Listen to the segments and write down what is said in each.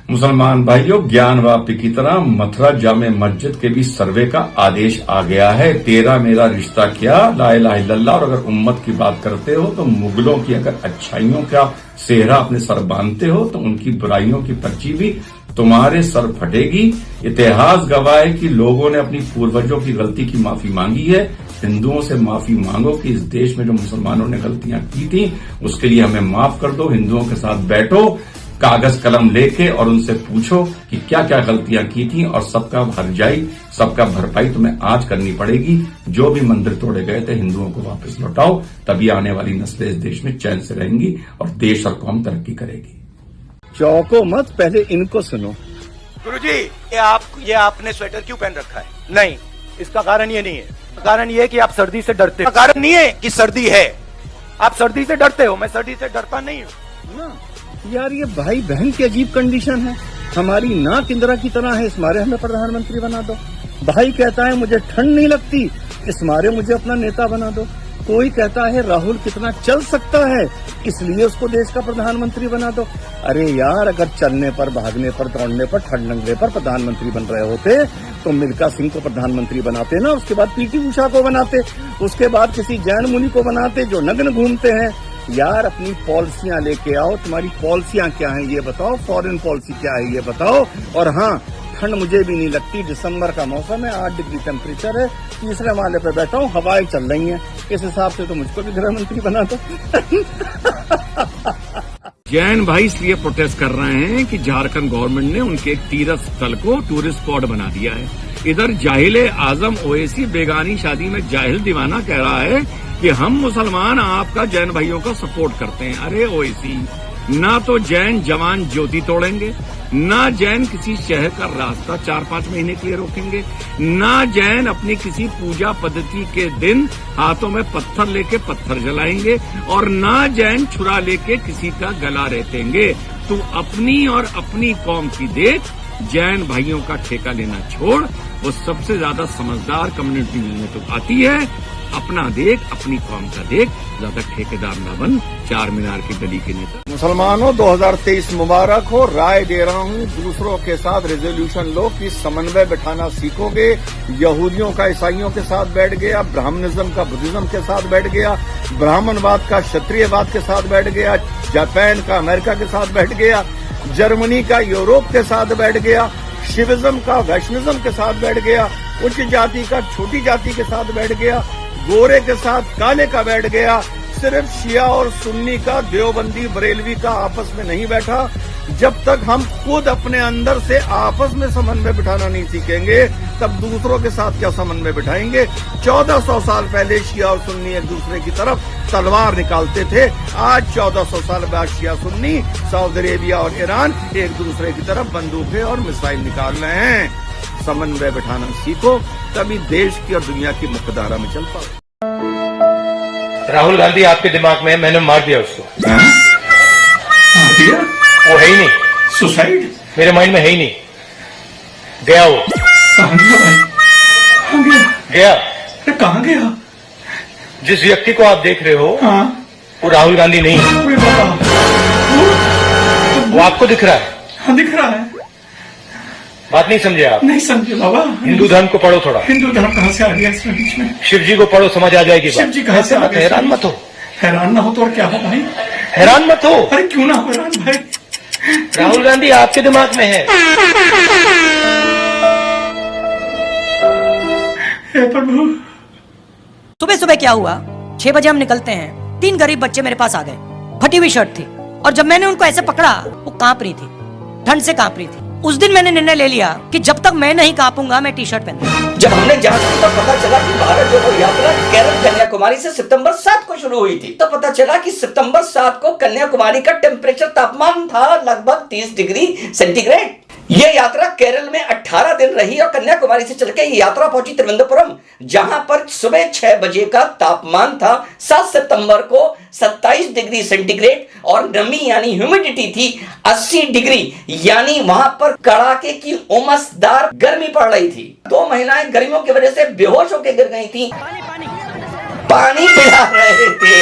मुसलमान भाइयों, ज्ञान वापी की तरह मथुरा जामे मस्जिद के भी सर्वे का आदेश आ गया है। तेरा मेरा रिश्ता क्या, ला इलाहा इल्लल्लाह। और अगर उम्मत की बात करते हो तो मुगलों की अगर अच्छाइयों का सेहरा अपने सर बांधते हो तो उनकी बुराइयों की पर्ची भी तुम्हारे सर फटेगी। इतिहास गवाह है कि लोगों ने अपनी पूर्वजों की गलती की माफी मांगी है। हिंदुओं से माफी मांगो कि इस देश में जो मुसलमानों ने गलतियां की थी उसके लिए हमें माफ कर दो। हिंदुओं के साथ बैठो, कागज कलम लेके, और उनसे पूछो कि क्या क्या गलतियां की थी, और सबका हर्जाई, सबका भरपाई तुम्हें आज करनी पड़ेगी। जो भी मंदिर तोड़े गए थे हिंदुओं को वापस लौटाओ, तभी आने वाली नस्लें इस देश में चैन से रहेंगी और देश और कौम तरक्की करेगी। चौको मत, पहले इनको सुनो। गुरुजी, ये आपने स्वेटर क्यों पहन रखा है? नहीं, इसका कारण ये नहीं है। कारण ये है कि आप सर्दी से डरते हो। कारण नहीं है कि सर्दी है, आप सर्दी से डरते हो। मैं सर्दी से डरता नहीं हूँ ना यार, ये भाई बहन की अजीब कंडीशन है। हमारी नाक इंदिरा की तरह है, इस मारे हमें प्रधानमंत्री बना दो। भाई कहता है मुझे ठंड नहीं लगती, इस मारे मुझे अपना नेता बना दो। कोई कहता है राहुल कितना चल सकता है, इसलिए उसको देश का प्रधानमंत्री बना दो। अरे यार, अगर चलने पर, भागने पर, दौड़ने पर, ठंड लगने पर प्रधानमंत्री बन रहे होते तो मिल्खा सिंह को प्रधानमंत्री बनाते ना, उसके बाद पीटी उषा को बनाते, उसके बाद किसी जैन मुनि को बनाते जो नग्न घूमते हैं। यार, अपनी पॉलिसियां लेके आओ। तुम्हारी पॉलिसियां क्या हैं ये बताओ, फॉरेन पॉलिसी क्या है ये बताओ। और हाँ, ठंड मुझे भी नहीं लगती। दिसंबर का मौसम है, 8 डिग्री टेम्परेचर है, तीसरे माले पे बैठा हूँ, हवाएं चल रही हैं। इस हिसाब से तो मुझको भी गृह मंत्री बना दो। जैन भाई इसलिए प्रोटेस्ट कर रहे हैं कि झारखंड गवर्नमेंट ने उनके एक तीर्थ स्थल को टूरिस्ट स्पॉट बना दिया है। इधर जाहिल आजम ओवैसी बेगानी शादी में जाहिल दीवाना कह रहा है कि हम मुसलमान आपका जैन भाइयों का सपोर्ट करते हैं। अरे ओवैसी, ना तो जैन जवान ज्योति तोड़ेंगे, ना जैन किसी शहर का रास्ता 4-5 महीने के लिए रोकेंगे, ना जैन अपनी किसी पूजा पद्धति के दिन हाथों में पत्थर लेके पत्थर जलाएंगे, और ना जैन छुरा लेके किसी का गला रेतेंगे। तू अपनी और अपनी कौम की देख, जैन भाइयों का ठेका लेना छोड़। वो सबसे ज्यादा समझदार कम्युनिटी में तो आती है। अपना देख, अपनी कौम का देख, ज्यादा ठेकेदार ना बन, चार मीनार की गली के नेता। मुसलमानों, 2023 मुबारक हो। राय दे रहा हूँ, दूसरों के साथ रेजोल्यूशन लो कि समन्वय बिठाना सीखोगे। यहूदियों का ईसाइयों के साथ बैठ गया, ब्राह्मणिज्म का बुद्धिज्म के साथ बैठ गया, ब्राह्मणवाद का क्षत्रियवाद के साथ बैठ गया, जापान का अमेरिका के साथ बैठ गया, जर्मनी का यूरोप के साथ बैठ गया, शिविज्म का वैष्णविज्म के साथ बैठ गया, उच्च जाति का छोटी जाति के साथ बैठ गया, गोरे के साथ काले का बैठ गया। सिर्फ शिया और सुन्नी का, देवबंदी बरेलवी का आपस में नहीं बैठा। जब तक हम खुद अपने अंदर से आपस में समन्वय बिठाना नहीं सीखेंगे, तब दूसरों के साथ क्या समन्वय बिठाएंगे। 1400 साल पहले शिया और सुन्नी एक दूसरे की तरफ तलवार निकालते थे। आज 1400 साल बाद शिया सुन्नी, सऊदी अरेबिया और ईरान एक दूसरे की तरफ बंदूकें और मिसाइल निकाल रहे हैं। समन्वय बिठाना सीखो, तभी देश की और दुनिया की मुख्यधारा में चल पाओ। राहुल गांधी आपके दिमाग में है, मैंने मार दिया उसको। दिया? वो है ही नहीं। सुसाइड? मेरे माइंड में है ही नहीं। गया वो। कहाँ गया भाई? कहाँ गया? गया। अरे कहाँ गया? जिस व्यक्ति को आप देख रहे हो, हाँ, वो राहुल गांधी नहीं है। अरे बाबा, वो आपको दिख रहा है। हाँ, दिख रहा है। बात नहीं समझे आप? नहीं समझे बाबा। हिंदू धर्म को पढ़ो थोड़ा। हिंदू धर्म कहाँ से आ गया इसमें बीच में? शिव जी को पढ़ो, समझ आ जाएगी बात। शिव जी कहाँ से आ गए? हैरान मत हो। हैरान ना हो तो और क्या हो भाई? हैरान मत हो। अरे क्यों ना हो हैरान भाई? राहुल गांधी आपके दिमाग में है। हे प्रभु। सुबह सुबह क्या हुआ, 6 बजे हम निकलते हैं, 3 गरीब बच्चे मेरे पास आ गए। फटी हुई शर्ट थी, और जब मैंने उनको ऐसे पकड़ा, वो कांप रही थी, ठंड से कांप रही थी। उस दिन मैंने निर्णय ले लिया कि जब तक मैं नहीं कांपूंगा, मैं टी-शर्ट पहनूंगा। जब हमने जांच की तो पता चला कि भारत जोड़ो यात्रा केरल कन्याकुमारी से सितंबर 7 को शुरू हुई थी। तो पता चला कि सितंबर 7 को कन्याकुमारी का टेम्परेचर तापमान था लगभग 30 डिग्री सेंटीग्रेड। ये यात्रा केरल में 18 दिन रही और कन्याकुमारी से चलकर ये यात्रा पहुंची त्रिवेंद्रपुरम, जहां पर सुबह 6 बजे का तापमान था 7 सितंबर को 27 डिग्री सेंटीग्रेड, और नमी यानी ह्यूमिडिटी थी 80 डिग्री, यानी वहां पर कड़ाके की उमसदार गर्मी पड़ रही थी। 2 महिलाएं गर्मियों की वजह से बेहोश होकर गिर गई थी। पानी पिला रहे थे।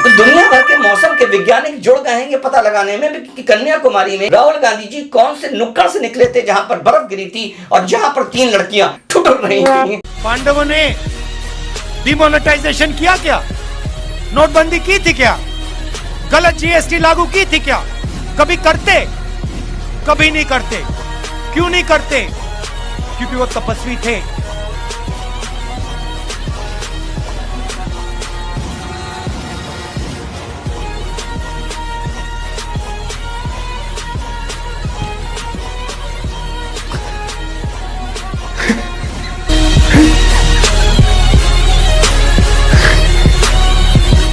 तो दुनिया भर के मौसम के वैज्ञानिक जुड़ गए हैं ये पता लगाने में कि कन्याकुमारी में राहुल गांधी जी कौन से नुक्कड़ से निकले थे जहां पर बर्फ गिरी थी और जहां पर 3 लड़कियां ठुठुर रही थी। पांडवों ने डिमोनेटाइजेशन किया क्या? नोटबंदी की थी क्या? गलत जीएसटी लागू की थी क्या? कभी करते? कभी नहीं करते। क्यों नहीं करते? क्योंकि वो तपस्वी थे।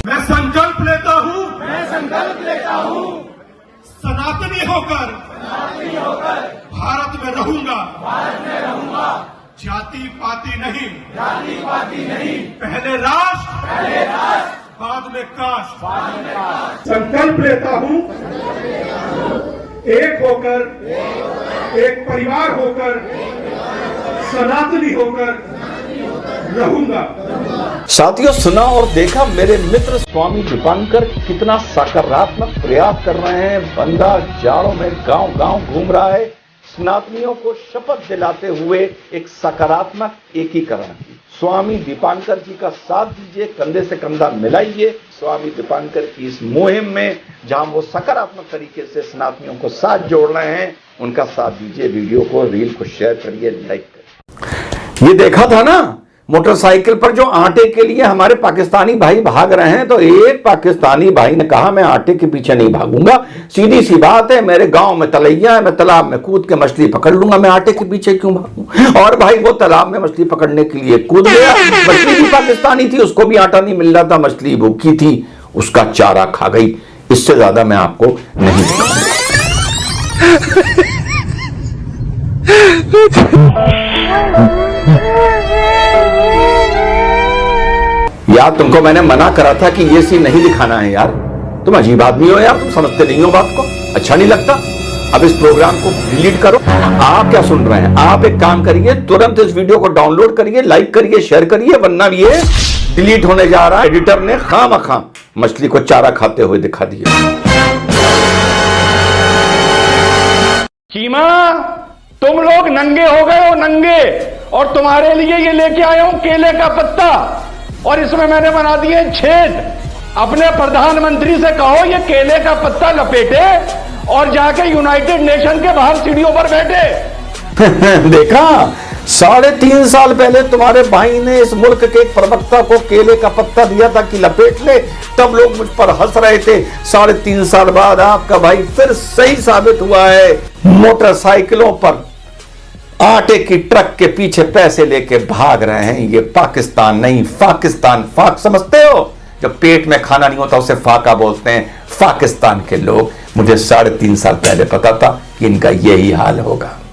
मैं संकल्प लेता हूं सनातनी होकर भारत में रहूंगा जाति पाति नहीं पहले राष्ट्र बाद में कास्ट। संकल्प लेता हूं एक होकर एक परिवार होकर सनातनी होकर रहूंगा। साथियों, सुना और देखा मेरे मित्र स्वामी दीपांकर कितना सकारात्मक प्रयास कर रहे हैं। बंदा जाड़ों में गांव गांव घूम रहा है, सनातनियों को शपथ दिलाते हुए एक सकारात्मक एकीकरण। स्वामी दीपांकर जी का साथ दीजिए, कंधे से कंधा मिलाइए स्वामी दीपांकर की इस मुहिम में, जहां वो सकारात्मक तरीके से सनातनियों को साथ जोड़ रहे हैं। उनका साथ दीजिए, वीडियो को, रील को शेयर करिए, लाइक करिए। ये देखा था ना, मोटरसाइकिल पर जो आटे के लिए हमारे पाकिस्तानी भाई भाग रहे हैं, तो एक पाकिस्तानी भाई ने कहा मैं आटे के पीछे नहीं भागूंगा, सीधी सी बात है, मेरे गांव में तलैया है, मैं तालाब में कूद के मछली पकड़ लूंगा, मैं आटे के पीछे क्यों भागूं। और भाई वो तालाब में मछली पकड़ने के लिए कूद गया। मछली भी पाकिस्तानी थी, उसको भी आटा नहीं मिल रहा था, मछली भूखी थी, उसका चारा खा गई। इससे ज्यादा मैं आपको नहीं यार, तुमको मैंने मना करा था कि ये सीन नहीं दिखाना है यार। तुम अजीब आदमी हो यार, तुम समझते नहीं हो बात को, अच्छा नहीं लगता। अब इस प्रोग्राम को डिलीट करो। आप क्या सुन रहे हैं, आप एक काम करिए, तुरंत इस वीडियो को डाउनलोड करिए, लाइक करिए, शेयर करिए, वरना ये डिलीट होने जा रहा है। एडिटर ने खामखा मछली को चारा खाते हुए दिखा दिया। चीमा, तुम लोग नंगे हो गए हो, नंगे, और तुम्हारे लिए ये लेके आया हूं केले का पत्ता, और इसमें मैंने बना दिए छेद। अपने प्रधानमंत्री से कहो ये केले का पत्ता लपेटे और जाके यूनाइटेड नेशन के बाहर सीढ़ियों पर बैठे। देखा, 3.5 साल पहले तुम्हारे भाई ने इस मुल्क के एक प्रवक्ता को केले का पत्ता दिया था कि लपेट ले, तब लोग मुझ पर हंस रहे थे। 3.5 साल बाद आपका भाई फिर सही साबित हुआ है। मोटरसाइकिलों पर आटे की ट्रक के पीछे पैसे लेके भाग रहे हैं। ये पाकिस्तान नहीं, पाकिस्तान। फाक समझते हो? जब पेट में खाना नहीं होता उसे फाका बोलते हैं पाकिस्तान के लोग। मुझे 3.5 साल पहले पता था कि इनका यही हाल होगा।